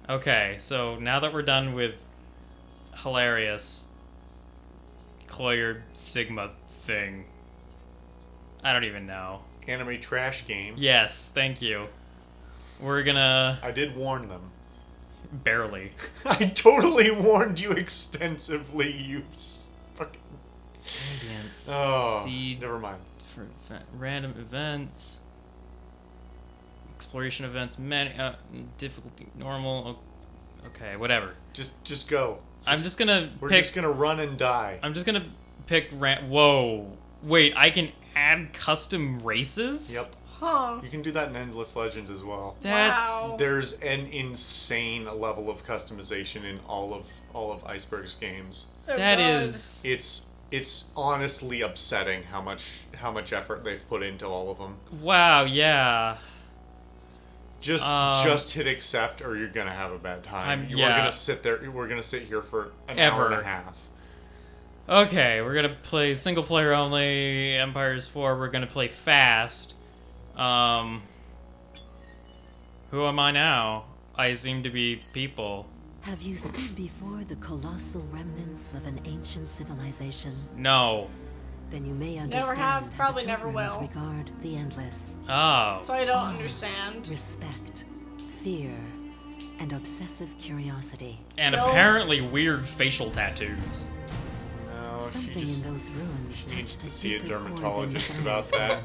Okay, so now that we're done with hilarious Cloyer Sigma thing, I don't even know. Anime trash game. Yes, thank you. We're gonna... I did warn them. Barely. I totally warned you extensively, you fucking... Ambience. Oh, Seed never mind. for random events. Exploration events, many, difficulty, normal. Okay, whatever. Just go. I'm just gonna We're pick... just gonna run and die. I'm just gonna pick Whoa. Wait, I can add custom races? Yep. Huh. You can do that in Endless Legend as well. That's... Wow. There's an insane level of customization in all of Iceberg's games. Oh, That God. is... It's honestly upsetting how much effort they've put into all of them. Wow, yeah. Just hit accept, or you're gonna have a bad time. We're yeah. gonna sit there. We're gonna sit here for an Ever. hour and a half. Okay, we're gonna play single player only, Empires 4, we're gonna play fast. Who am I now? I seem to be people. Have you stood before the colossal remnants of an ancient civilization? No. Then you may Never understand have, how the probably never pilgrims will. regard the endless. Oh. So I don't understand. Respect, fear, and obsessive curiosity. And No. apparently weird facial tattoos. No, Something she just in those ruins needs touched to a see a deeper chord than dermatologist science about that.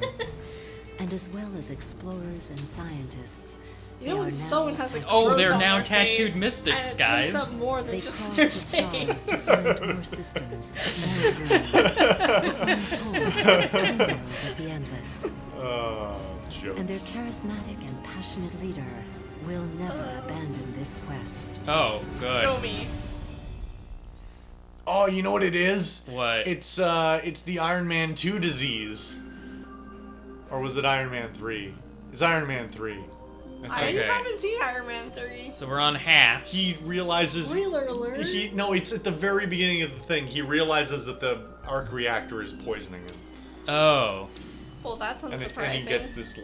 And as well as explorers and scientists, You know they when are someone now has a Oh, growth they're on now their tattooed face, mystics, and it guys. takes up more than they just cross their the stars face. to cement more systems, more rooms, to find told the world of the endless. Oh, jokes. And their charismatic and passionate leader will never abandon this quest. Oh, good. Show me. Oh, you know what it is? What? It's the Iron Man 2 disease. Or was it Iron Man 3? It's Iron Man 3. I Okay. haven't seen Iron Man 3. So we're on half. He realizes Spoiler alert. No, it's at the very beginning of the thing. He realizes that the arc reactor is poisoning him. Oh. Well, that's And unsurprising. he gets this,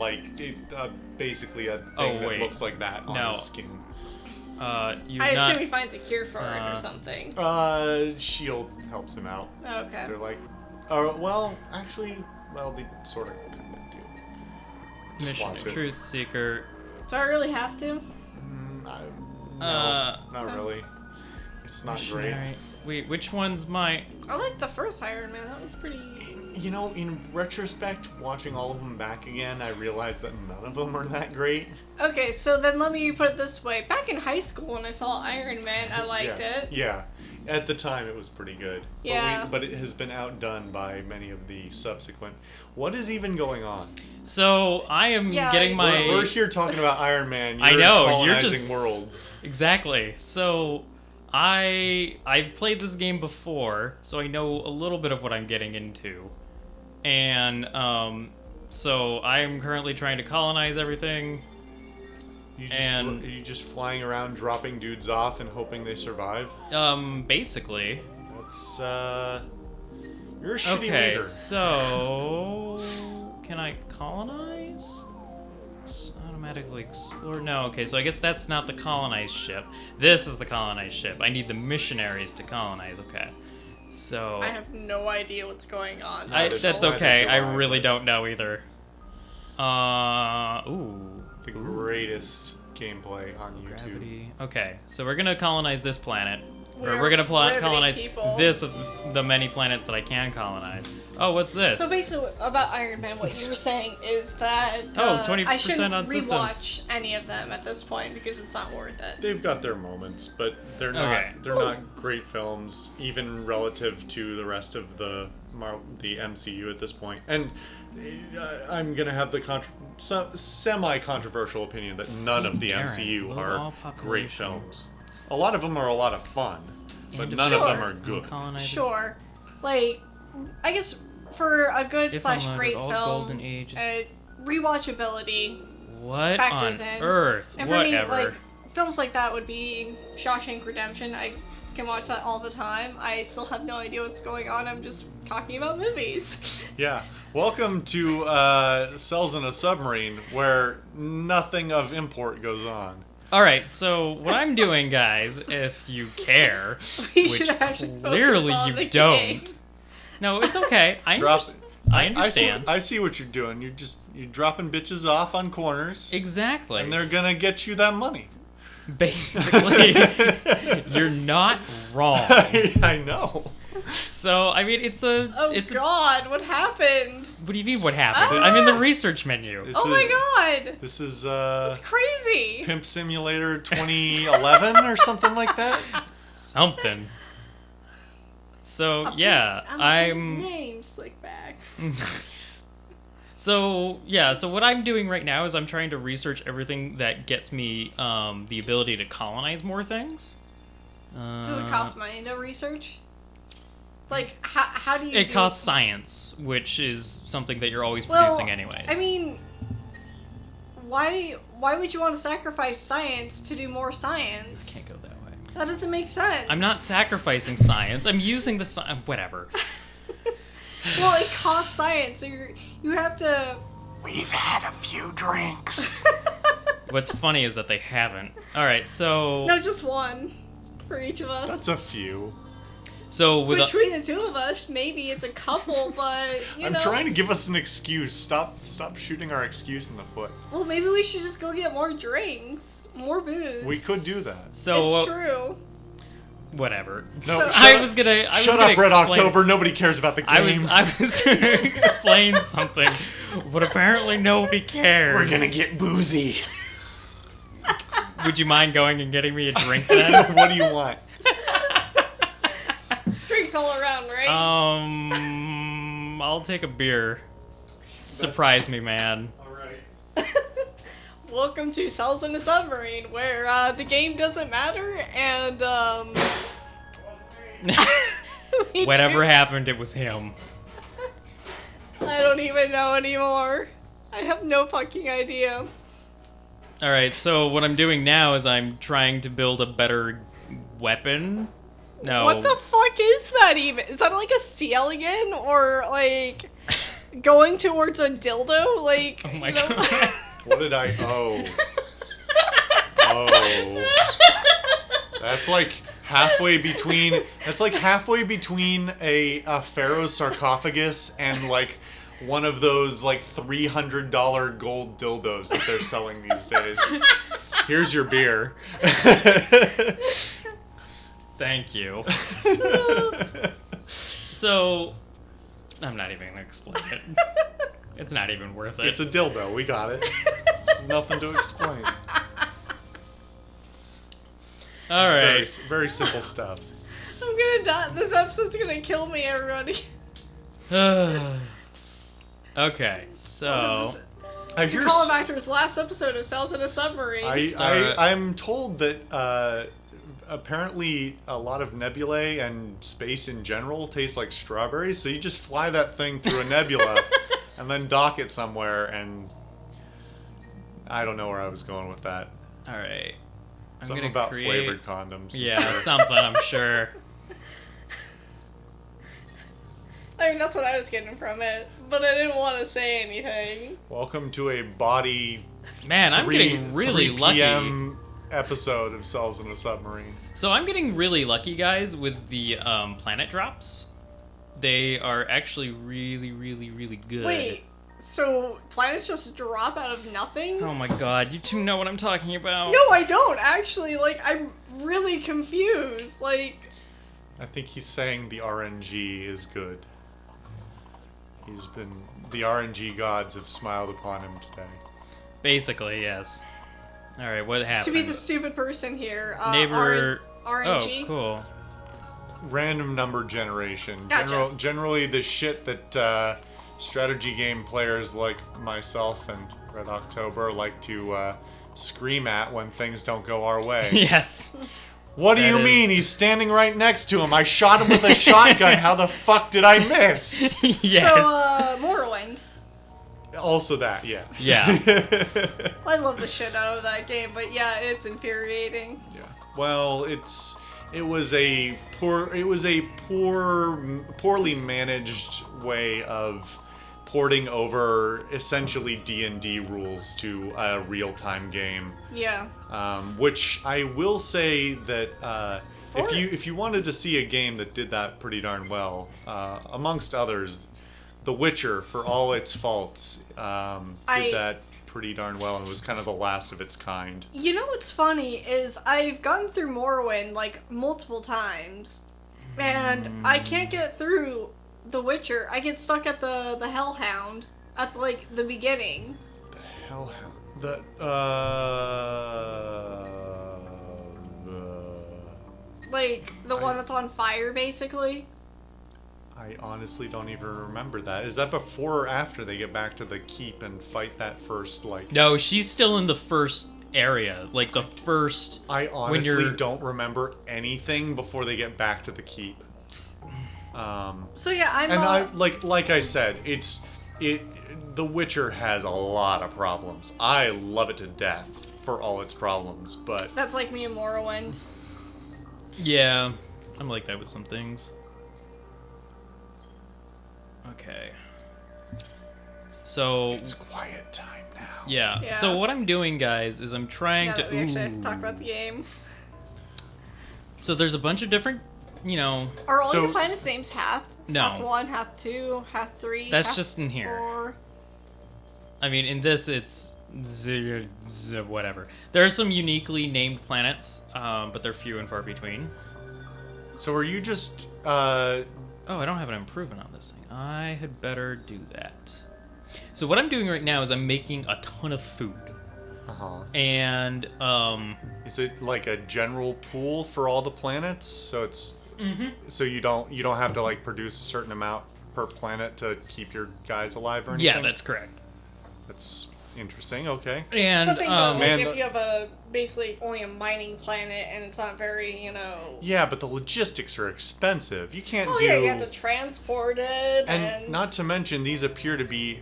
basically a thing Oh, that wait. looks like that on No. his skin. You I not... assume he finds a cure for it or something. Shield helps him out. Okay. They're like, they sort of kind of do. Just Mission watch it. Truth Seeker. Do I really have to? No, not really. It's not great. Missionary. Wait, which one's my... I like the first Iron Man. That was pretty. You know, in retrospect, watching all of them back again, I realized that none of them are that great. Okay, so then let me put it this way. Back in high school when I saw Iron Man, I liked it. Yeah. At the time, it was pretty good. Yeah. But it has been outdone by many of the subsequent. What is even going on? So, I am Yeah, getting my... We're here talking about Iron Man. You're I know, you're colonizing just... worlds. Exactly. So, I've played this game before, so I know a little bit of what I'm getting into. And, so I'm currently trying to colonize everything. Are you just flying around dropping dudes off and hoping they survive? Basically. That's, you're a shitty Okay, leader. so... Can I colonize? Automatically explore? No, okay, so I guess that's not the colonized ship. This is the colonized ship. I need the missionaries to colonize, okay. So... I have no idea what's going on. Neither that's do I, okay, I but- really don't know either. Ooh. The greatest gameplay on YouTube. Gravity. Okay, so we're gonna colonize this planet. We're We're gonna riveting colonize people. this of the many planets that I can colonize. Oh, what's this? So basically, about Iron Man, what you were saying is that Oh, 20% I shouldn't on systems. rewatch any of them at this point because it's not worth it. They've got their moments, but they're not. Okay. They're not great films, even relative to the rest of the MCU at this point. And I'm gonna have the semi-controversial opinion that none of the Aaron, MCU low are all great population. films. A lot of them are a lot of fun, but And none of them Sure. are good. Colonizing- Sure, like I guess for a good If slash unloaded, great all film, golden age- rewatchability What factors on in. earth? And for Whatever. me, like films like that would be Shawshank Redemption. I can watch that all the time. I still have no idea what's going on. I'm just talking about movies. Yeah. Welcome to Cells in a Submarine, where nothing of import goes on. All right, so what I'm doing, guys, if you care, We which should actually focus clearly on you the don't. game. No, it's okay. I Drop understand. I see what you're doing. You're dropping bitches off on corners. Exactly. And they're gonna get you that money. Basically, you're not wrong. I know. So, I mean, Oh God, what happened? What do you mean, what happened? I'm in the research menu. This Oh my God, This is it's crazy. Pimp Simulator 2011 or something like that. Something. So, A yeah, big I'm... name Slickback. So what I'm doing right now is I'm trying to research everything that gets me the ability to colonize more things. Does it cost money to research? Like, how do you? It do costs science, which is something that you're always Well, producing anyways. I mean, why would you want to sacrifice science to do more science? Can't go that way. That doesn't make sense. I'm not sacrificing science. I'm using the whatever. Well, it costs science, so you have to. We've had a few drinks. What's funny is that they haven't. All right, so No, just one for each of us. That's a few. so with Between the two of us, maybe it's a couple, but you I'm know. trying to give us an excuse. Stop shooting our excuse in the foot. Well, maybe we should just go get more drinks, more booze. We could do that. so It's true. whatever. No, So- shut I up- was gonna shut gonna up, Red explain- October. Nobody cares about the game. I was gonna explain something, but apparently nobody cares. We're gonna get boozy. Would you mind going and getting me a drink then? What do you want? Drinks all around, right? I'll take a beer. Surprise me, man. All right. Welcome to Cells in a Submarine, where the game doesn't matter and me Whatever too. happened, it was him. I don't even know anymore. I have no fucking idea. Alright, so what I'm doing now is I'm trying to build a better weapon. No. What the fuck is that even? Is that like a seal again? Or like going towards a dildo? Like, Oh my you know? god. What did I? Oh. That's like halfway between. That's like halfway between a pharaoh's sarcophagus and like one of those like $300 gold dildos that they're selling these days. Here's your beer. Thank you. So, I'm not even gonna explain it. It's not even worth it. It's a dildo. We got it. There's nothing to explain. Alright. Very, very simple stuff. I'm gonna die. This episode's gonna kill me, everybody. Okay, so... I To hear. call back to his last episode of Cells in a Submarine. I'm told that apparently a lot of nebulae and space in general tastes like strawberries, so you just fly that thing through a nebula and then dock it somewhere, and I don't know where I was going with that. Alright. I'm Something gonna about create... flavored condoms. for Yeah, sure. something, I'm sure. I mean, that's what I was getting from it, but I didn't want to say anything. Welcome to a body Man, I'm 3 getting really 3 lucky. PM episode of Cells in a Submarine. So I'm getting really lucky, guys, with the planet drops. They are actually really, really, really good. Wait, so planets just drop out of nothing? Oh my god, you two know what I'm talking about. No, I don't, actually. Like, I'm really confused. Like, I think he's saying the RNG is good. The RNG gods have smiled upon him today. Basically, yes. Alright, what happened? to be the stupid person here, Neighbor... RNG. Oh, cool. Random number generation. Gotcha. Generally the shit that strategy game players like myself and Red October like to scream at when things don't go our way. Yes. What do That you is- mean? He's standing right next to him. I shot him with a shotgun. How the fuck did I miss? Yes. So, Morrowind. Also that, yeah. Yeah. I love the shit out of that game, but yeah, it's infuriating. Yeah. Well, it was a poorly managed way of porting over essentially D&D rules to a real-time game. Yeah. Which I will say that if you wanted to see a game that did that pretty darn well, amongst others, The Witcher, for all its faults, did that pretty darn well and was kind of the last of its kind. You know what's funny is I've gone through Morrowind like multiple times, and I can't get through The Witcher. I get stuck at the Hellhound at like the beginning. The Hellhound. The like the one that's on fire, basically. I honestly don't even remember that. Is that before or after they get back to the keep and fight that first, like... No, she's still in the first area. Like, the first... I honestly don't remember anything before they get back to the keep. So yeah, I like I said, The Witcher has a lot of problems. I love it to death for all its problems, but... That's like me in Morrowind. Yeah, I'm like that with some things. Okay. So... It's quiet time now. Yeah. So what I'm doing, guys, is I'm trying Now to... that we actually have to talk about the game. So there's a bunch of different, Are all your planets names Hath? No. Hath 1, Hath 2, Hath 3, That's Hath just in here. 4. I mean, in this, it's... whatever. There are some uniquely named planets, but they're few and far between. So are you just... Oh, I don't have an improvement on this thing. I had better do that. So what I'm doing right now is I'm making a ton of food. Uh-huh. And, Is it like a general pool for all the planets? So it's... Mm-hmm. So you don't have to, like, produce a certain amount per planet to keep your guys alive or anything? yeah, that's correct. That's interesting, okay. And, The thing though, man, if you have basically only a mining planet and it's not very, Yeah, but the logistics are expensive. You can't do... yeah, you have to transport it, And not to mention, these appear to be...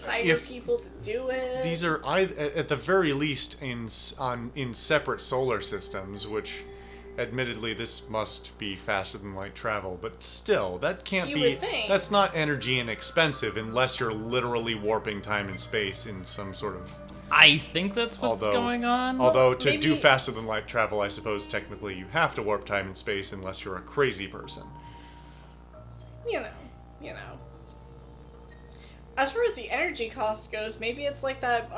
hire people to do it. These are, at the very least, in separate solar systems, which... Admittedly, this must be faster than light travel, but still, that can't You be... would think. That's not energy inexpensive unless you're literally warping time and space in some sort of... I think that's what's going on. Although, to do maybe- faster than light travel, I suppose technically you have to warp time and space unless you're a crazy person. You know. As far as the energy cost goes, maybe it's like that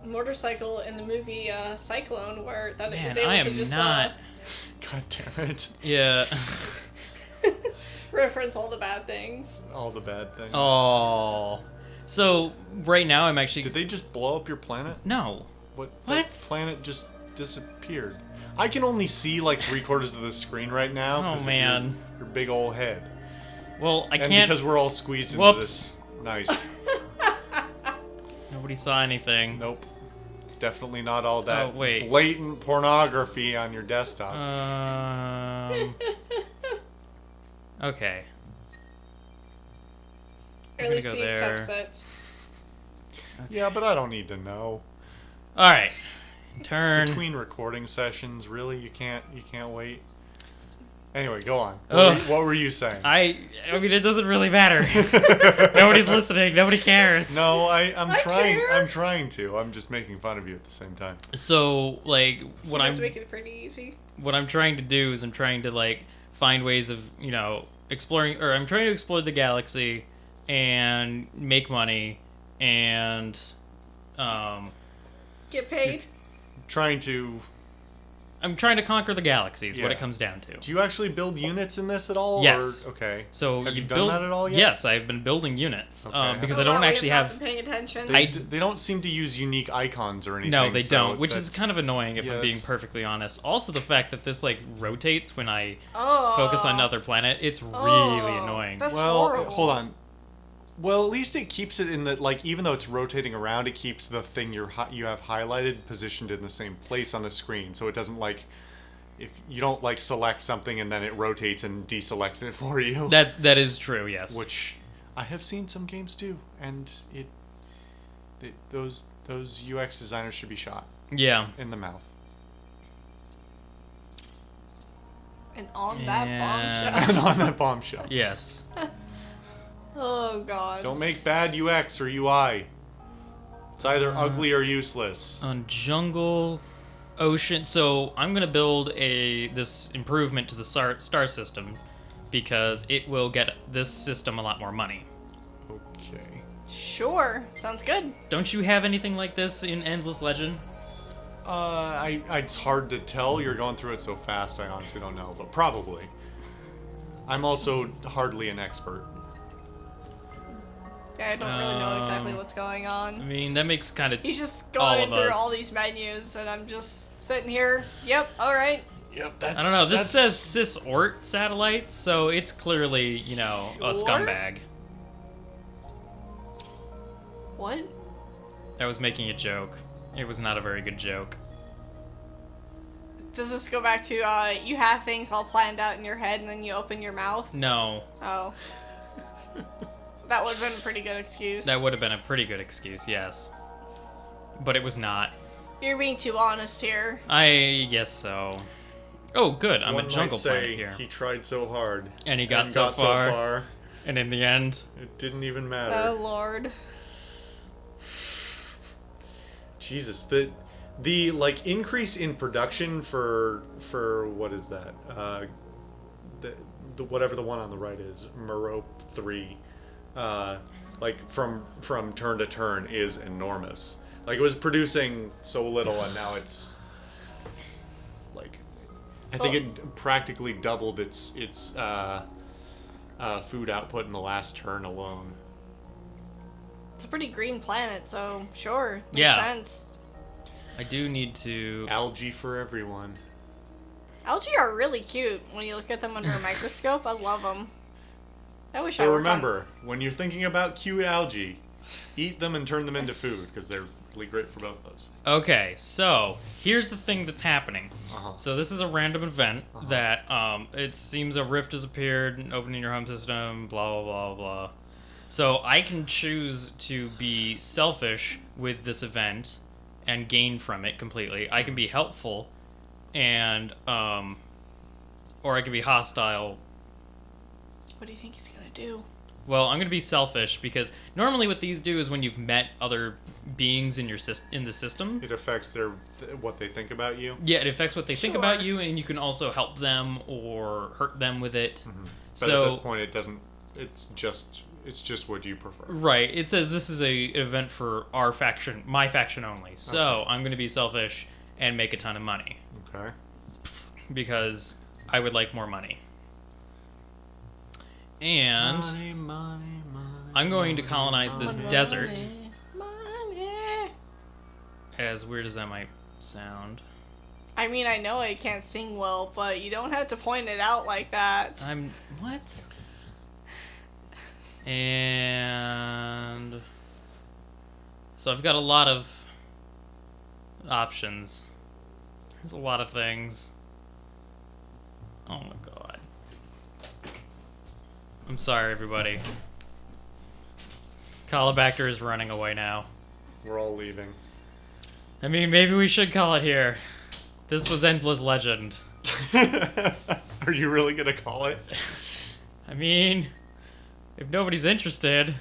motorcycle in the movie Cyclone, where that Man, is able I to am just not... God damn it. Yeah. reference all the bad things. All the bad things. Oh. So, right now I'm actually... Did they just blow up your planet? No. What? What? The planet just disappeared. I can only see like 3/4 of the screen right now. Oh, 'cause of man. Your big old head. Well, I And can't... because we're all squeezed into Whoops. this. Nice. Nobody saw anything. Nope. Definitely not all that Oh, wait. blatant pornography on your desktop. Okay. Or I'm at least gonna see go there. subsets. Yeah, but I don't need to know. Alright. Turn. Between recording sessions, really? You can't wait? Anyway, go on. Ugh. What were you saying? I mean, it doesn't really matter. Nobody's listening. Nobody cares. No, I'm I trying. care. I'm trying to. I'm just making fun of you at the same time. So, like, what He does I'm make it pretty easy. what I'm trying to do is I'm trying to like find ways of exploring, or I'm trying to explore the galaxy and make money and Get paid. I'm trying to conquer the galaxy is what Yeah. it comes down to. Do you actually build units in this at all? Yes. Or, okay. So Have you done build, that at all yet? Yes, I've been building units Okay. because Oh, I don't wow, we actually not have. been paying attention. They don't seem to use unique icons or anything. No, they so don't, which is that's- kind of annoying if yeah, I'm being that's- perfectly honest. Also, the fact that this like rotates when I Oh. focus on another planet, it's really Oh, annoying. That's Well, horrible. hold on. Well, at least it keeps it in the like. Even though it's rotating around, it keeps the thing you have highlighted positioned in the same place on the screen, so it doesn't like. If you don't like select something and then it rotates and deselects it for you. That is true, yes. Which I have seen some games do, and those UX designers should be shot Yeah. in the mouth. And on that And- bombshell. And on that bombshell. Yes. Oh god. Don't make bad UX or UI. It's either ugly or useless. On jungle, ocean. So I'm gonna build this improvement to the star system because it will get this system a lot more money. Okay. Sure. Sounds good. Don't you have anything like this in Endless Legend? It's hard to tell. You're going through it so fast. I honestly don't know, but probably. I'm also hardly an expert. Yeah, I don't really know exactly what's going I on. mean, that makes kind of He's just all going of through us. all these menus, and I'm just sitting here. Yep, alright. Yep, I don't know. This says cis-ort satellite, so it's clearly, you know, a Sure. scumbag. What? I was making a joke. It was not a very good joke. Does this go back to, you have things all planned out in your head, and then you open your mouth? No, Oh. That would have been a pretty good excuse. that would have been a pretty good excuse, yes. But it was not. You're being too honest here. I guess so. Oh, good. I'm One a jungle might say planet here. he tried so hard. And he got and so got far. so far. And in the end, It didn't even matter. Oh, Lord. Jesus, the like increase in production for what is that? The whatever the one on the right is, Merope 3. Like from turn to turn is enormous. Like it was producing so little and now it's like I think it practically doubled its food output in the last turn alone. It's a pretty green planet, so sure. Makes Yeah. sense. I do need to... Algae for everyone. Algae are really cute when you look at them under a microscope. I love them. I wish I So worked on- remember, when you're thinking about cute algae, eat them and turn them into food because they're really great for both those. Okay, so here's the thing that's happening. Uh-huh. So this is a random event that it seems a rift has appeared, opening your home system, blah, blah, blah, blah. So I can choose to be selfish with this event and gain from it completely. I can be helpful and, or I can be hostile. What do you think he's gonna do? Well, I'm going to be selfish because normally what these do is when you've met other beings in your in the system. It affects what they think about you. Yeah, it affects what they think about Sure. you, and you can also help them or hurt them with it. But So at this point, it doesn't. It's just what you prefer. right, it says this is an event for our faction, my faction only. So I'm going to be selfish and make a ton of money Okay. because I would like more money. And I'm going to colonize this desert. Money. As weird as that might sound. I mean, I know I can't sing well, but you don't have to point it out like that. What? And so I've got a lot of options. There's a lot of things. Oh my god. I'm sorry, everybody. Caul0bacter is running away now. We're all leaving. I mean, maybe we should call it here. This was Endless Legend. Are you really gonna call it? I mean, if nobody's interested.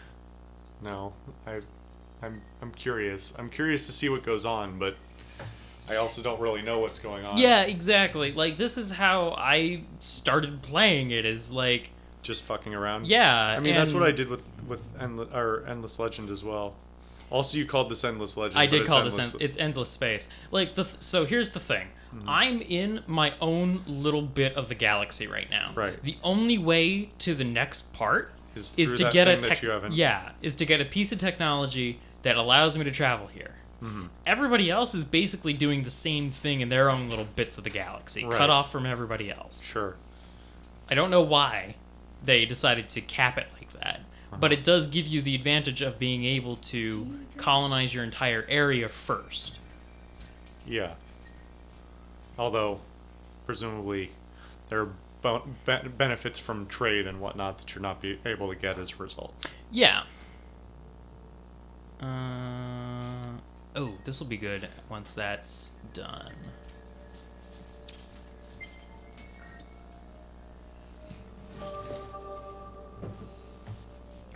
No, I'm curious. I'm curious to see what goes on, but I also don't really know what's going on. Yeah, exactly. Like, this is how I started playing it, is like, Just fucking around. yeah. I mean, that's and what I did with Endless Legend as well. Also, you called this Endless Legend. I but did it's call endless. this, it's endless space. Like, so here's the thing. Mm-hmm. I'm in my own little bit of the galaxy right now. Right. The only way to the next part Is is through to that get a thing that you haven't- is to get a piece of technology that allows me to travel here. Mm-hmm. Everybody else is basically doing the same thing in their own little bits of the galaxy, Right. cut off from everybody else. Sure. I don't know why they decided to cap it like that, but it does give you the advantage of being able to colonize your entire area first. Yeah. Although, presumably, there are benefits from trade and whatnot that you're not able to get as a result. Yeah. Oh, this will be good once that's done.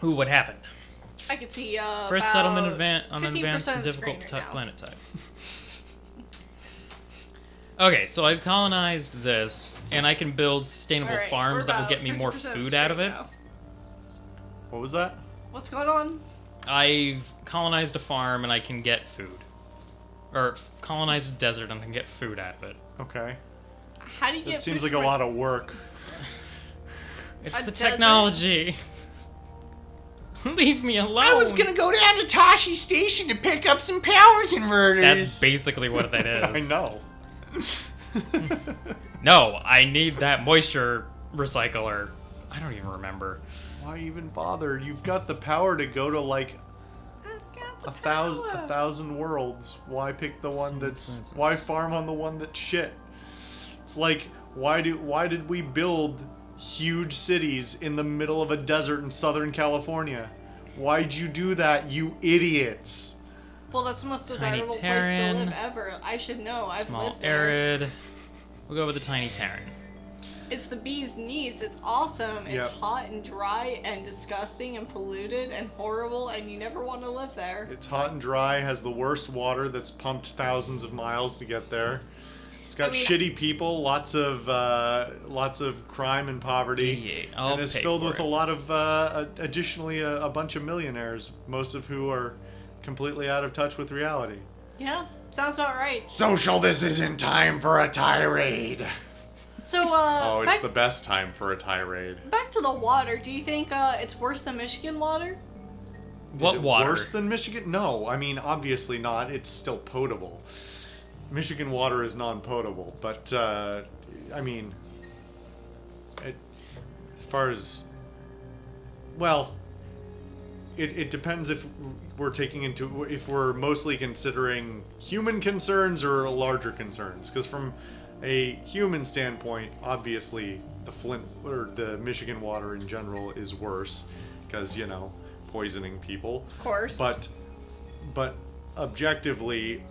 Ooh, what happened? I could see First about settlement on an 15% advanced and of the difficult screen right now. planet type. Okay, so I've colonized this, and I can build sustainable Alright, farms we're that will about get me more 50% food out of screen it. now. What was that? What's going on? I've colonized a farm, and I can get food. Or colonized a desert, and I can get food out of it. Okay. How do you get That seems food like a for- lot of work. It's A the desert? technology. Leave me alone. I was gonna go down to Tashi Station to pick up some power converters. That's basically what that is. I know. No, I need that moisture recycler. I don't even remember. Why even bother? You've got the power to go to like I've got the a thousand power. worlds. Why pick the one Some that's? Francis. Why farm on the one that's shit? It's like why did we build huge cities in the middle of a desert in Southern California? Why'd you do that, you idiots? Well, that's the most Tiny desirable place to Terran. live ever. I should know. I've Small lived there. arid. We'll go with the tiny Terran. It's the bee's knees. It's awesome. It's Yep. hot and dry and disgusting and polluted and horrible, and you never want to live there. It's hot and dry, has the worst water that's pumped thousands of miles to get there. It's got I mean- shitty people, lots of crime and poverty, Yeah, I'll and it's pay filled for with it. a lot of additionally a bunch of millionaires, most of who are completely out of touch with reality. Yeah, sounds about right. Social, this isn't time for a tirade. So, Oh, it's back, the best time for a tirade. back to the water. Do you think it's worse than Michigan water? What Is it water? worse than Michigan? No, I mean obviously not. It's still potable. Michigan water is non-potable, but I mean, as far as well, it depends if we're mostly considering human concerns or larger concerns. Because from a human standpoint, obviously the Flint or the Michigan water in general is worse because poisoning people. Of course. But objectively,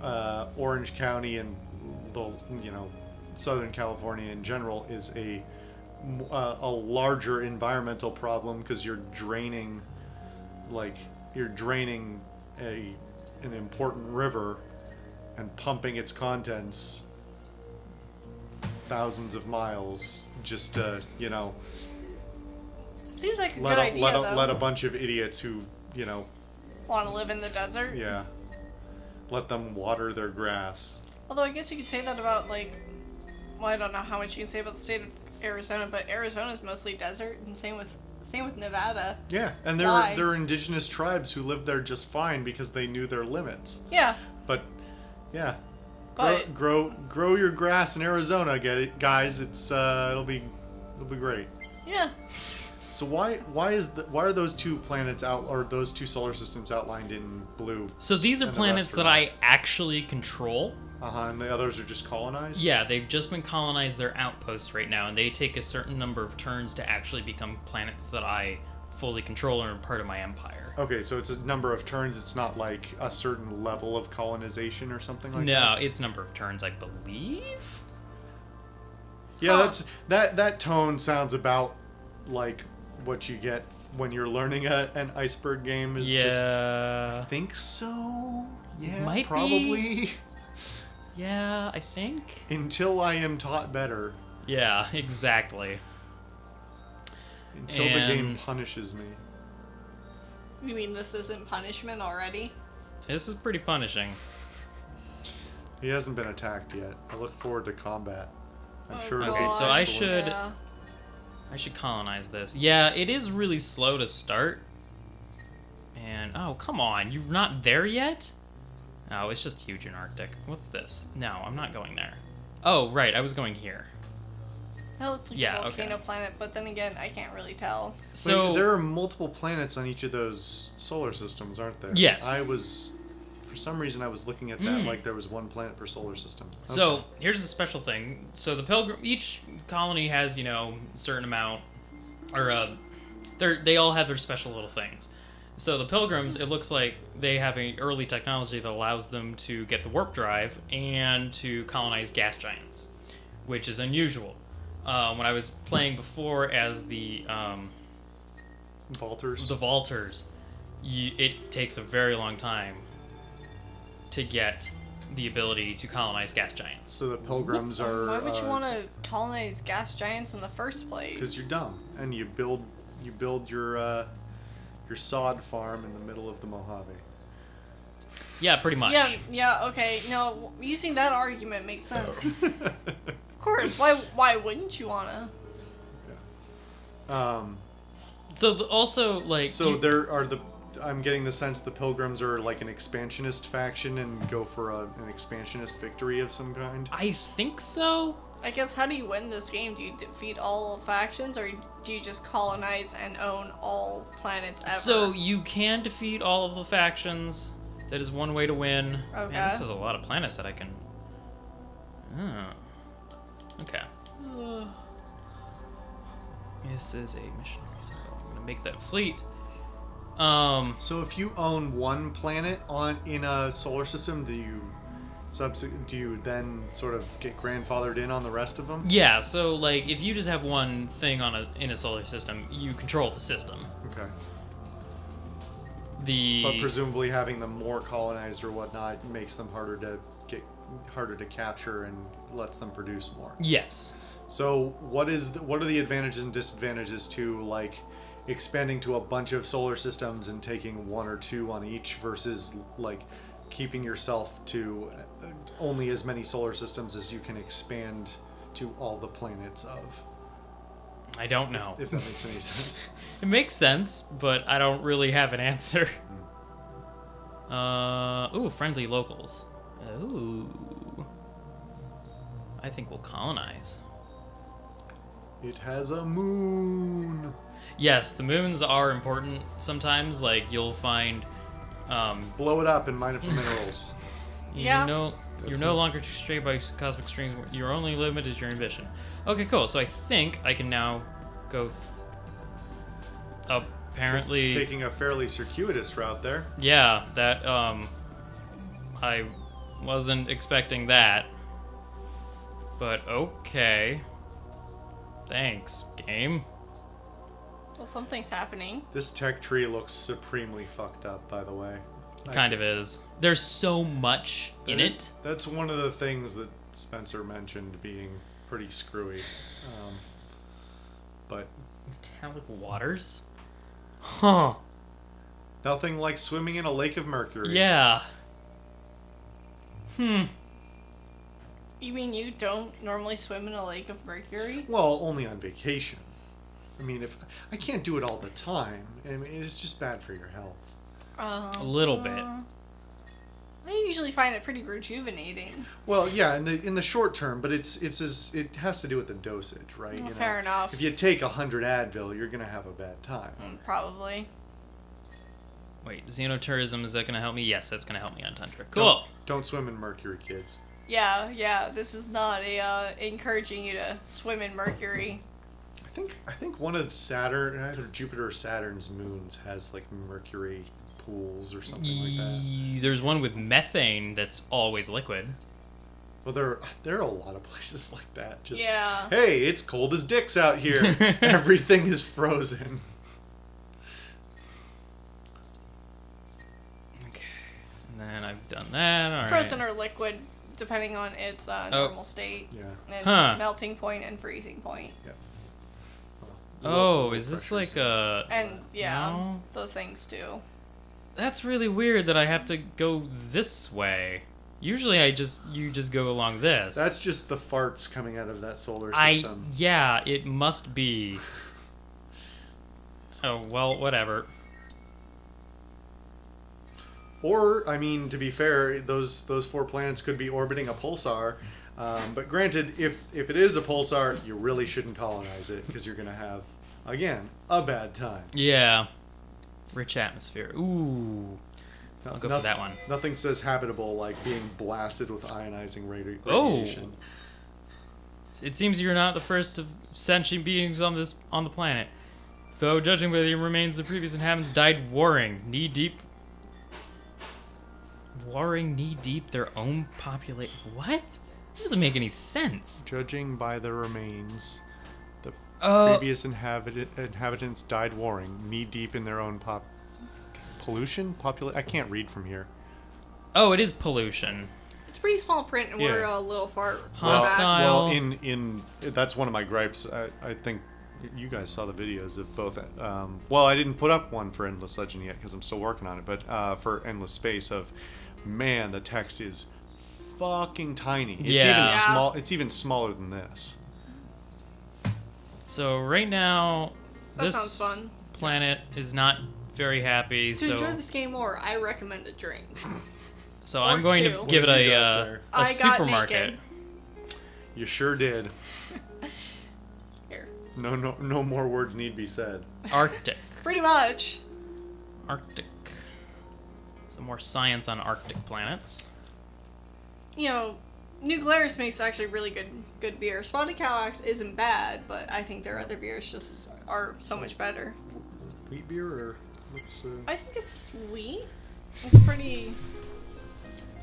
Orange County and the Southern California in general is a larger environmental problem because you're draining an important river and pumping its contents thousands of miles just to seems like a let good idea, though. let a bunch of idiots who Want to live in the desert? yeah let them water their grass. Although I guess you could say that about well, I don't know how much you can say about the state of Arizona, but Arizona's mostly desert, and same with Nevada. Yeah, and Why? there are indigenous tribes who lived there just fine because they knew their limits. Yeah, But yeah, but grow your grass in Arizona, get it, guys? It's it'll be great. yeah. So why are those two planets out, or those two solar systems outlined in blue? So these are And the planets rest that are- I actually control. And the others are just colonized. Yeah, they've just been colonized. They're outposts right now, and they take a certain number of turns to actually become planets that I fully control and are part of my empire. Okay, so it's a number of turns. It's not like a certain level of colonization or something like No, that. it's number of turns, I believe. Yeah, Huh. that tone sounds about like what you get when you're learning an iceberg game. Is just Yeah. I think so. Yeah, Might be. probably. Yeah, I think. Until I am taught better. Yeah, exactly. Until the game And- punishes me. You mean this isn't punishment already? This is pretty punishing. He hasn't been attacked yet. I look forward to combat. I'm Oh, sure it'll Okay, be so I excellent. should- Yeah. I should colonize this. Yeah, it is really slow to start. And, oh, come on, you're not there yet? Oh, it's just huge in Arctic. What's this? No, I'm not going there. Oh, right, I was going here. That looks like Yeah, a okay. volcano planet, but then again, I can't really tell. So, Wait, there are multiple planets on each of those solar systems, aren't there? Yes. For some reason, I was looking at that Mm. like there was one planet per solar system. So Okay. here's the special thing. So the pilgrim, each colony has a certain amount, or they all have their special little things. So the pilgrims, it looks like they have a early technology that allows them to get the warp drive and to colonize gas giants, which is unusual. When I was playing before as the Vaulters. the vaulters, it takes a very long time to get the ability to colonize gas giants. So the pilgrims are. Why would you want to colonize gas giants in the first place? Because you're dumb, and you build your sod farm in the middle of the Mojave. Yeah, pretty much. Yeah, okay. No, using that argument makes sense. Of course. Why wouldn't you wanna? So also like So there are I'm getting the sense the pilgrims are like an expansionist faction and go for an expansionist victory of some kind. I think so. I guess how do you win this game? Do you defeat all factions, or do you just colonize and own all planets ever? So you can defeat all of the factions. That is one way to win. Okay. Man, this has a lot of planets that I can. Oh. Okay. This is a missionary, so I'm gonna make that fleet. So if you own one planet in a solar system, do you then sort of get grandfathered in on the rest of them? Yeah. So like, if you just have one thing in a solar system, you control the system. Okay. The But presumably having them more colonized or whatnot makes them harder to capture and lets them produce more. Yes. So what are the advantages and disadvantages to like expanding to a bunch of solar systems and taking one or two on each versus like keeping yourself to only as many solar systems as you can expand to all the planets of? I don't know. If that makes any sense. It makes sense, but I don't really have an answer. Ooh, friendly locals. Ooh. I think we'll colonize. It has a moon. Yes, the moons are important sometimes. Like, you'll find, Blow it up and mine it for minerals. Yeah. You're no longer constrained by cosmic strings. Your only limit is your ambition. Okay, cool. So I think I can now go. Apparently, Taking a fairly circuitous route there. yeah. That I wasn't expecting that. But okay. Thanks, game. Well, something's happening. This tech tree looks supremely fucked up, by the way. Kind of is. There's so much in it. That's one of the things that Spencer mentioned being pretty screwy. But Metallic waters? Huh. nothing like swimming in a lake of mercury. Yeah. You mean you don't normally swim in a lake of mercury? Well, only on vacation. I mean, if I can't do it all the time, I mean, it's just bad for your health. A little bit. I usually find it pretty rejuvenating. Well, yeah, in the short term, but it has to do with the dosage, right? Well, fair enough. If you take 100 Advil, you're gonna have a bad time. Probably. Wait, xenotourism, is that going to help me? Yes, that's going to help me on Tundra. Cool. Don't swim in mercury, kids. Yeah. This is not encouraging you to swim in mercury. I think one of Saturn, either Jupiter or Saturn's moons has like mercury pools or something like that. There's one with methane that's always liquid. Well, there are a lot of places like that. Just Yeah. Hey, it's cold as dicks out here. Everything is frozen. Okay. And then I've done that. All right. Frozen or liquid, depending on its normal state. Yeah. And Huh. melting point and freezing point. Oh, is this like a... And, yeah, No. those things too. That's really weird that I have to go this way. Usually you just go along this. That's just the farts coming out of that solar I system. yeah, it must be. Oh, well, whatever. Or, I mean, to be fair, those 4 planets could be orbiting a pulsar. But granted, if it is a pulsar, you really shouldn't colonize it because you're going to have, again, a bad time. Yeah. Rich atmosphere. Ooh. I'll go for that one. Nothing says habitable like being blasted with ionizing Oh. radiation. It seems you're not the first of sentient beings on the planet. Though, judging by the remains of the previous inhabitants died warring knee-deep their own population. What? That doesn't make any sense. Judging by the remains, the Previous inhabitants died warring, knee-deep in their own pollution? I can't read from here. Oh, it is pollution. It's pretty small print, and we're a little far Hostile. Well, that's one of my gripes. I think you guys saw the videos of both. Well, I didn't put up one for Endless Legend yet because I'm still working on it. But for Endless Space, man, the text is fucking tiny. It's even small. It's even smaller than this. So right now, That this sounds fun. planet is not very happy. To So enjoy this game more, I recommend a drink. So Or I'm going two. to give it What do you got a there? I got supermarket. naked. You sure did. Here. No more words need be said. Arctic. Pretty much. Arctic. Some more science on Arctic planets. You know, New Glarus makes actually really good beer. Spotted Cow isn't bad, but I think their other beers just are so much better. Wheat beer or what's? I think it's sweet. It's pretty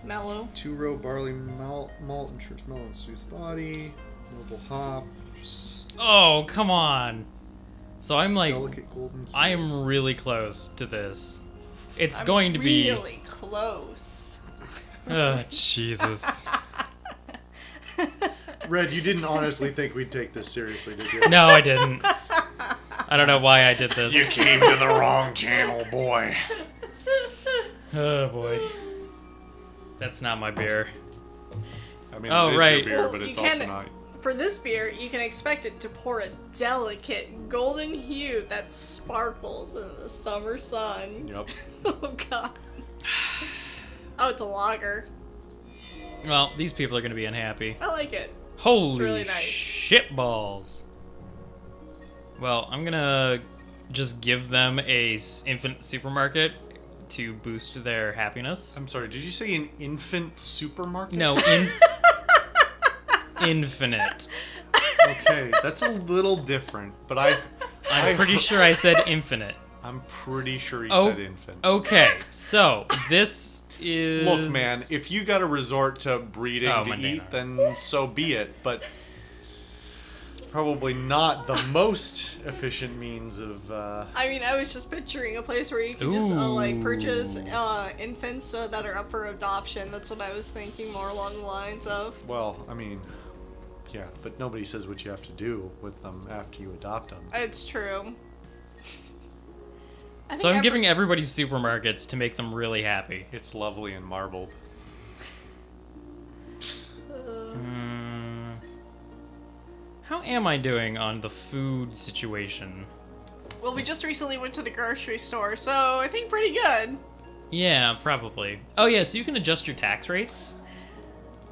mellow. 2-row barley malt ensures mellow and smooth body. Noble hops. Oh, come on. So I'm like, Delicate golden. I am really close to this. It's I'm going to be. really close. Oh, Jesus. Red, you didn't honestly think we'd take this seriously, did you? No, I didn't. I don't know why I did this. You came to the wrong channel, boy. Oh boy. That's not my beer. I mean, Oh, it is right. your beer, Well, but it's you also can- not. For this beer, you can expect it to pour a delicate golden hue that sparkles in the summer sun. Yep. Oh god. Oh, it's a lager. Well, these people are going to be unhappy. I like it. Holy really nice. shit balls. Well, I'm going to just give them a infinite supermarket to boost their happiness. I'm sorry, did you say an infant supermarket? No, infinite. Okay, that's a little different, but I'm pretty sure I said infinite. I'm pretty sure he Oh, said infant. Okay, so this is... Look, man, if you got to resort to breeding Oh, to Mandana. eat, then so be it. But probably not the most efficient means of. I mean, I was just picturing a place where you can just purchase Ooh. infants that are up for adoption. That's what I was thinking, more along the lines of. Well, I mean, yeah, but nobody says what you have to do with them after you adopt them. It's true. I So think I'm giving everybody supermarkets to make them really happy. It's lovely and marbled. How am I doing on the food situation? Well, we just recently went to the grocery store, so I think pretty good. Yeah, probably. Oh yeah, so you can adjust your tax rates.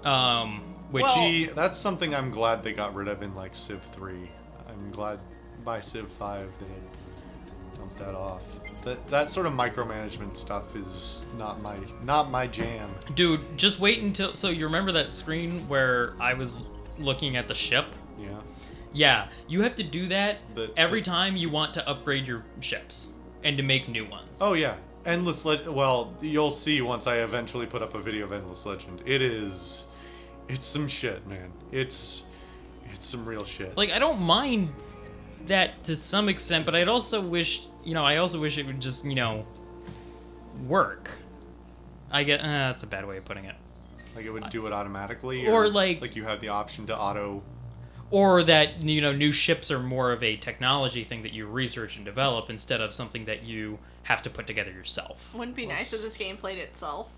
Which Well- See, that's something I'm glad they got rid of in like Civ 3. I'm glad by Civ 5 they dumped that off. That sort of micromanagement stuff is not my jam. dude, just wait until. So you remember that screen where I was looking at the ship? Yeah. Yeah, you have to do that The- every time you want to upgrade your ships and to make new ones. Oh yeah, well, you'll see once I eventually put up a video of Endless Legend. It's some shit, man. It's some real shit. Like, I don't mind that to some extent, but I also wish it would just, work. That's a bad way of putting it. Like it would do it automatically, Or like you have the option to auto. Or that, new ships are more of a technology thing that you research and develop instead of something that you have to put together yourself. Wouldn't it be nice if this game played itself.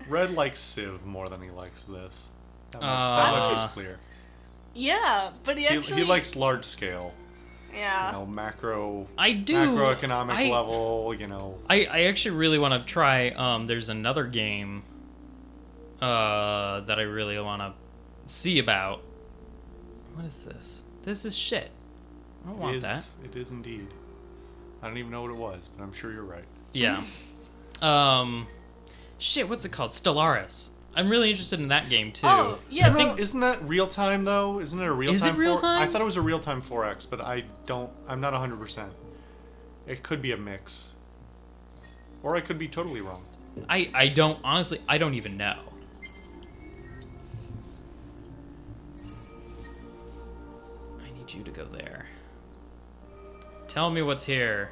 Red likes Civ more than he likes this. That much is clear. Yeah, but he actually. He likes large scale, Yeah. macro. I do. Macroeconomic level, I actually really want to try. There's another game that I really want to see about. What is this? This is shit. I don't want that. It is indeed. I don't even know what it was, but I'm sure you're right. Yeah. Shit, what's it called? Stellaris. I'm really interested in that game too. Oh, yeah. Isn't that real time though? Isn't it a real time? Is it real time? I thought it was a real time 4X, but I'm not 100%. It could be a mix. Or I could be totally wrong. I don't even know. need you to go there. Tell me what's here.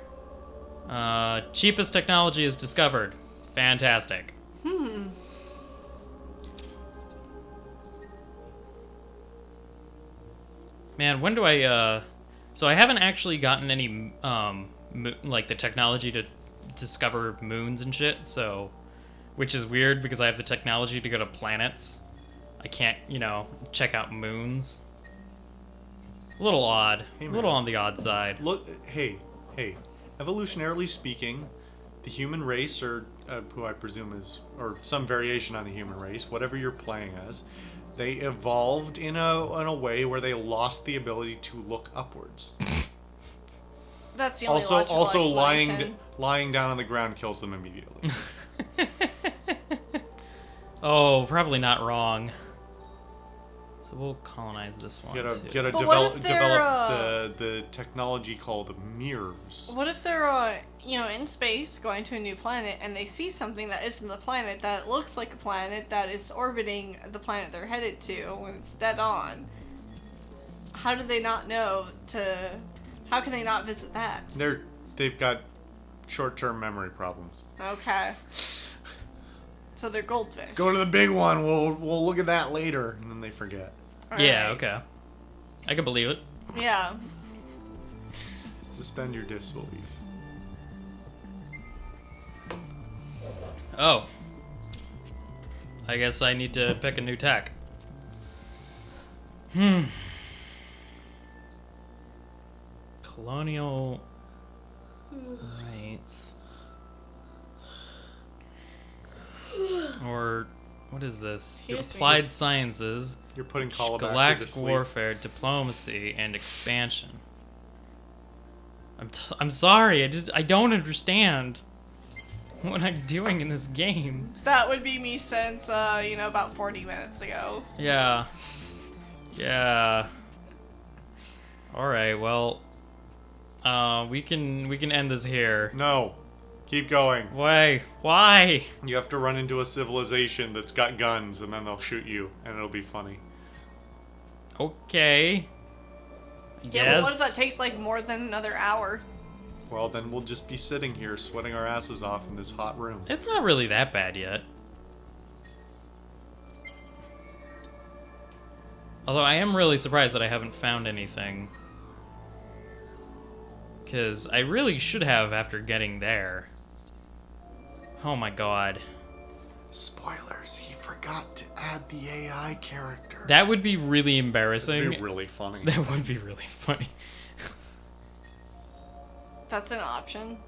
Cheapest technology is discovered. Fantastic. Man, when do I, So I haven't actually gotten any, like, the technology to discover moons and shit, so... Which is weird, because I have the technology to go to planets. I can't, check out moons. A little odd. Hey, a little man. on the odd side. Look, hey. Evolutionarily speaking, the human race, or who I presume is, or some variation on the human race, whatever you're playing as, they evolved in a way where they lost the ability to look upwards. That's the only Also, logical lying explanation. down on the ground kills them immediately. Oh, probably not wrong. So we'll colonize this one too. Gotta But what if develop the technology called mirrors. What if they're, in space, going to a new planet, and they see something that isn't the planet, that looks like a planet that is orbiting the planet they're headed to when it's dead on? How do they not know to... How can they not visit that? They've got short-term memory problems. Okay. So they're goldfish. Go to the big one. We'll look at that later, and then they forget. Yeah, Alright. okay. I can believe it. Yeah. Suspend your disbelief. Oh. I guess I need to pick a new tech. Colonial rights. Or what is this? Excuse me. Applied sciences, You're putting Caul0bacter to galactic sleep. warfare, diplomacy, and expansion. I'm sorry. I don't understand what I'm doing in this game. That would be me since, about 40 minutes ago. Yeah. Yeah. All right. Well, we can end this here. No. Keep going. Why? Why? You have to run into a civilization that's got guns, and then they'll shoot you, and it'll be funny. Okay. Yeah, but what if that takes, more than another hour? Well, then we'll just be sitting here sweating our asses off in this hot room. It's not really that bad yet. Although I am really surprised that I haven't found anything. Because I really should have after getting there. Oh my god. Spoilers, he forgot to add the AI characters. That would be really embarrassing. It'd be really funny. That would be really funny. That's an option.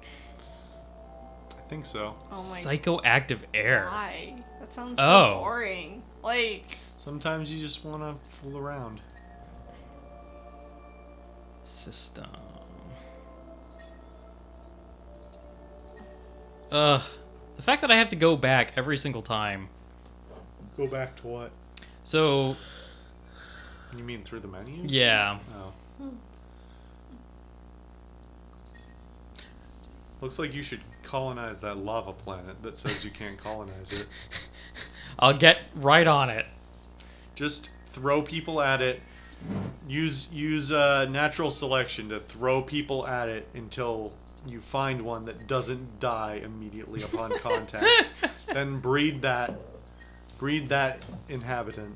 I think so. Oh my Psychoactive air. Why? That sounds so Oh. boring. Sometimes you just want to fool around. System. Ugh. The fact that I have to go back every single time. Go back to what? So, You mean through the menu? yeah. Oh. Looks like you should colonize that lava planet that says you can't colonize it. I'll get right on it. Just throw people at it. Use natural selection to throw people at it until you find one that doesn't die immediately upon contact. Then breed that inhabitant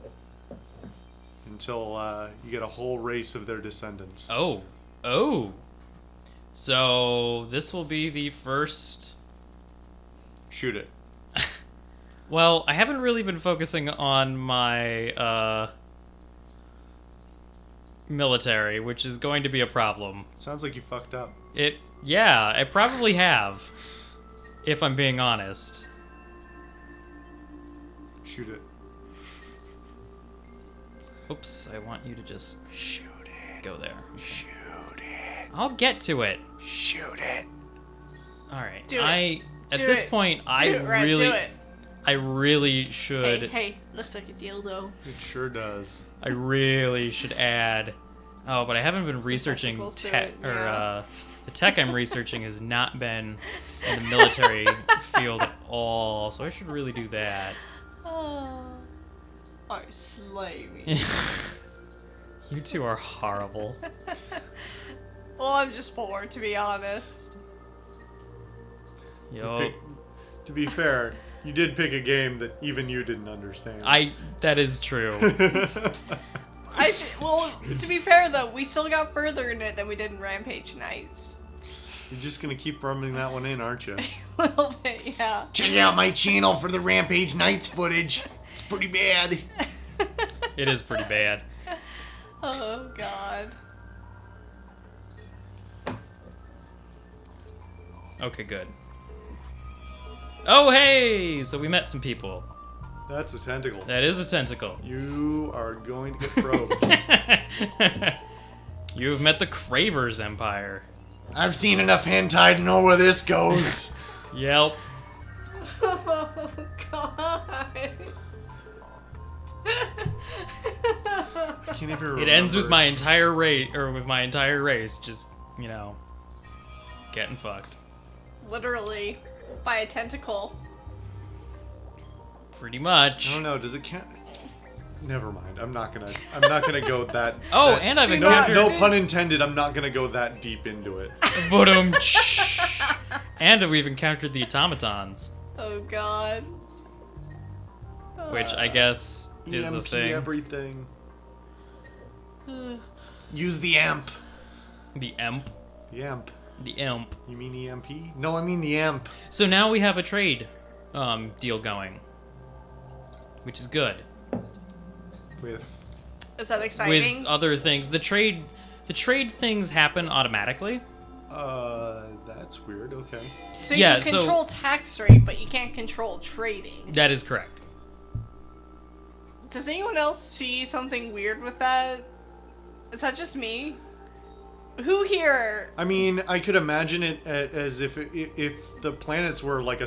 until you get a whole race of their descendants. Oh. Oh. So, this will be the first... Shoot it. Well, I haven't really been focusing on my, military, which is going to be a problem. Sounds like you fucked up. Yeah, I probably have. If I'm being honest. Shoot it. Oops, I want you to just Shoot it. go there. Shoot it. I'll get to it. Shoot it. Alright. Do it. At Do this it. point, I Do it, Red, really do it. I really should Hey, looks like a dildo. It sure does. I really should add. Oh, but I haven't been Some researching testicles to tech, it, or yeah. the tech I'm researching has not been in the military field at all, so I should really do that. Oh, slay me. You two are horrible. Well, I'm just bored, to be honest. Yo, To be fair, you did pick a game that even you didn't understand. that is true. Well, to be fair though, we still got further in it than we did in Rampage Nights. You're just gonna keep rubbing that one in, aren't you? A little bit, yeah. Check out my channel for the Rampage Nights footage. It's pretty bad. It is pretty bad. Oh god. Okay, good. Oh, hey! So we met some people. That's a tentacle. That is a tentacle. You are going to get probed. You have met the Cravers Empire. I've seen enough hentai to know where this goes. Yelp. Oh god. I can't even remember. It ends with my entire race, just, getting fucked. Literally, by a tentacle. Pretty much. I don't know. Does it count? Never mind. I'm not gonna go that. Oh, that- and I've Do no, not- encountered. no pun intended. I'm not gonna go that deep into it. Ba-dum, and we've encountered the automatons, Oh god. which I guess is a EMP thing. everything. Use the amp. The Emp. The amp. The Imp. You mean EMP? No, I mean the amp. So now we have a trade deal going, which is good. With Is that exciting? With other things, the trade things happen automatically. that's weird. Okay. So you yeah, can so- control tax rate, but you can't control trading. That is correct. Does anyone else see something weird with that? Is that just me? Who here? I mean, I could imagine it as if the planets were like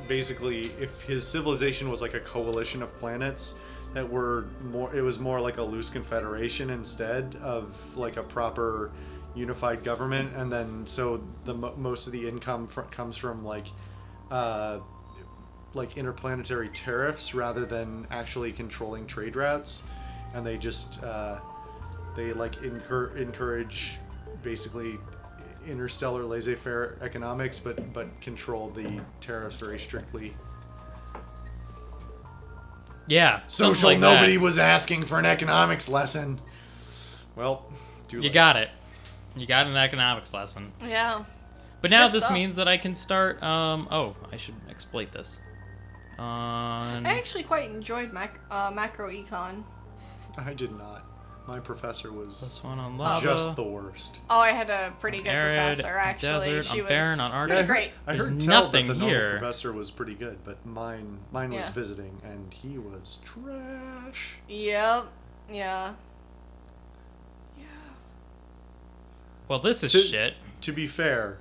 basically if his civilization was like a coalition of planets that were more. It was more like a loose confederation instead of like a proper unified government, and then so the most of the income comes from like interplanetary tariffs rather than actually controlling trade routes, and they just they like encourage basically interstellar laissez-faire economics, but control the tariffs very strictly. Yeah. something Social, like nobody that. was asking for an economics lesson. Well, too You late. got it. You got an economics lesson. Yeah. But now Good this stuff. means that I can start. Oh, I should exploit this. I actually quite enjoyed macroecon. I did not. My professor was This one on lava. just the worst. Oh, I had a pretty good Arid, professor actually. desert, She on was barren, on pretty Arctic. great. I There's heard tell nothing that the normal here. professor was pretty good, but mine was Yeah. visiting, and he was trash. Yep. Yeah. Yeah. Well, this is To- shit. To be fair,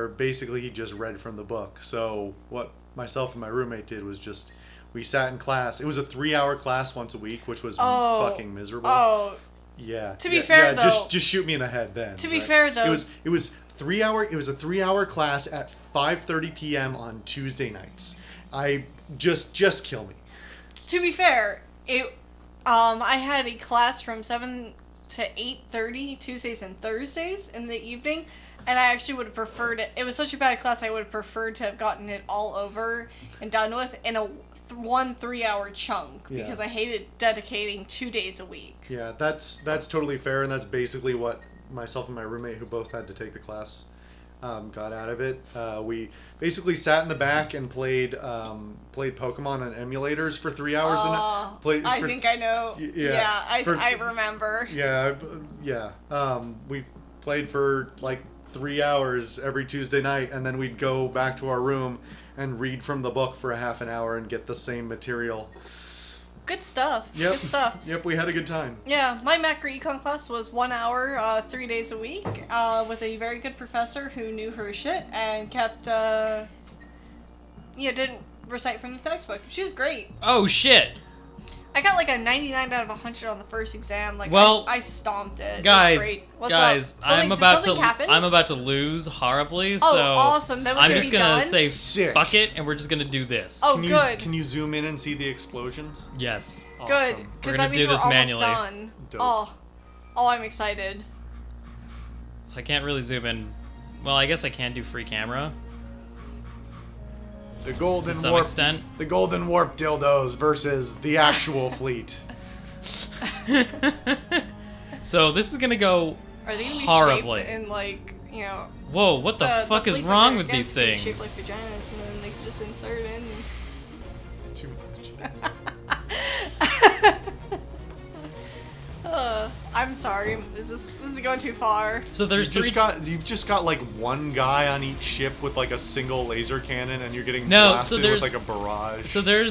basically he just read from the book. So what myself and my roommate did was just we sat in class. It was a 3-hour class once a week, which was Oh. fucking miserable. Oh, Yeah. To be yeah, fair, yeah, though- just shoot me in the head then. To be but fair, though- it was a 3-hour class at 5:30 p.m. on Tuesday nights. I just kill me. to be fair, I had a class from 7 to 8:30 Tuesdays and Thursdays in the evening, and I actually would have preferred it. It was such a bad class, I would have preferred to have gotten it all over and done with in a 3-hour chunk, Yeah. because I hated dedicating 2 days a week. Yeah, that's totally fair, and that's basically what myself and my roommate, who both had to take the class, got out of it. We basically sat in the back and played Pokemon on emulators for 3 hours. I think I know. yeah, I remember. Yeah. We played for like 3 hours every Tuesday night, and then we'd go back to our room and read from the book for a half an hour and get the same material. Good stuff. Yep. Good stuff. Yep, we had a good time. Yeah, my macroecon class was 1 hour, 3 days a week, with a very good professor who knew her shit and kept, didn't recite from the textbook. She was great. Oh shit! I got like a 99 out of 100 on the first exam. Like, Well, I stomped it. It was Guys, great. What's guys, up? Something- I'm did about something happen? I'm about to lose horribly. Oh, so awesome. Then we're I'm gonna just be gonna done? say Sick. fuck it, and we're just gonna do this. Oh, Can you, good. can you zoom in and see the explosions? Yes. Good. Awesome. Because gonna that means do we're this almost manually. done. Dope. Oh, I'm excited. So I can't really zoom in. Well, I guess I can do free camera The to golden some warp. extent. The golden warp dildos versus the actual fleet. So this is gonna go Are they gonna be horribly. shaped in like, you know, Whoa, what the fuck is fleet wrong vagi- with these it's gonna be things? Shaped like vaginas, and then they can just insert in. Too much. I'm sorry. This is going too far. So there's You've just got like one guy on each ship with like a single laser cannon, and you're getting No, so blasted there's- with like a barrage. So there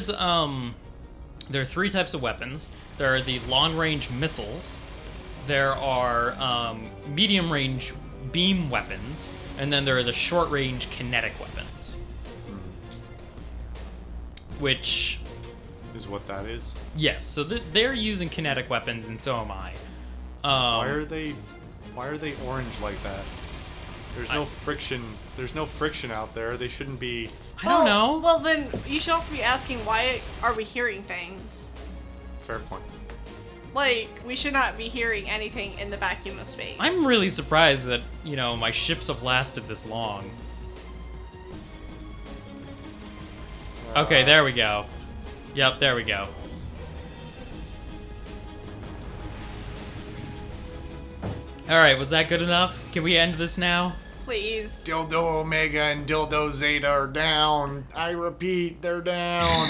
are 3 types of weapons. There are the long-range missiles. There are medium-range beam weapons, and then there are the short-range kinetic weapons. Which, is what that is. yes, so they're using kinetic weapons, and so am I. Why are they orange like that? There's no friction. There's no friction out there. They shouldn't be. I don't know. Well, then you should also be asking, why are we hearing things? Fair point. Like, we should not be hearing anything in the vacuum of space. I'm really surprised that, my ships have lasted this long. Okay, there we go. Yep, there we go. Alright, was that good enough? Can we end this now? Please. Dildo Omega and Dildo Zeta are down. I repeat, they're down.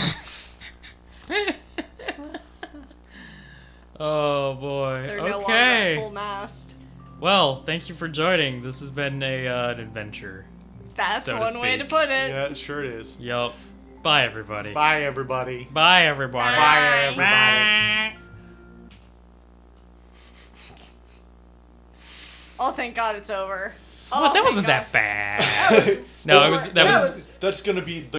Oh boy. They're no longer at Okay. full mast. Well, thank you for joining. This has been an adventure. That's So to one way to speak. put it. Yeah, it sure is. Yup. Bye, everybody. Bye, everybody. Bye, everybody. Bye, everybody. Oh, thank God it's over. What? That thank wasn't God. that bad. That was No, it was. That was. That's gonna be the